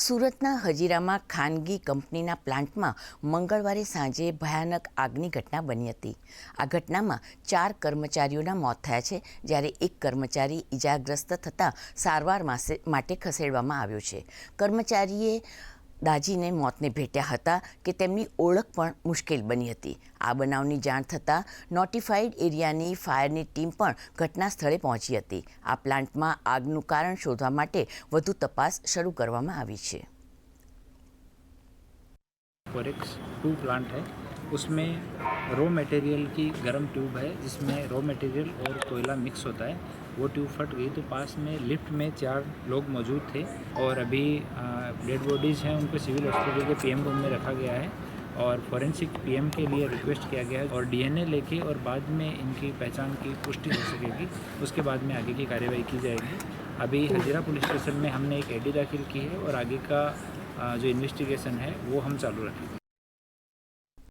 સુરતના હજીરામાં ખાનગી કંપનીના પ્લાન્ટમાં મંગળવારે સાંજે ભયાનક આગની ઘટના બની હતી. આ ઘટનામાં 4 કર્મચારીઓના મોત થયા છે, જ્યારે એક કર્મચારી ઇજાગ્રસ્ત થતાં સારવાર માટે ખસેડવામાં આવ્યો છે. કર્મચારીએ દાઝીને મોતને ભેટ્યા હતા કે તેમની ઓળખ પણ મુશ્કેલ બની હતી. આ બનાવની જાણ થતાં નોટિફાઈડ એરિયાની ફાયરની ટીમ પણ ઘટના સ્થળે પહોંચી હતી. આ પ્લાન્ટમાં આગનું કારણ શોધવા માટે વધુ તપાસ શરૂ કરવામાં આવી છે. कोरेक्स 2 प्लांट है, उसमें रॉ मटेरियल की गर्म ट्यूब है जिसमें रॉ मटेरियल और कोयला मिक्स होता है. वो ट्यूब फट गई तो पास में लिफ्ट में 4 लोग मौजूद थे और अभी डेड बॉडीज़ हैं, उनको सिविल हॉस्पिटल के पीएम रूम में रखा गया है और फॉरेंसिक पीएम के लिए रिक्वेस्ट किया गया है और डीएनए लेके और बाद में इनकी पहचान की पुष्टि हो सकेगी. उसके बाद में आगे की कार्यवाही की जाएगी. अभी हजीरा पुलिस स्टेशन में हमने एक एडी दाखिल की है और आगे का जो इन्वेस्टिगेशन है वो हम चालू रखेंगे.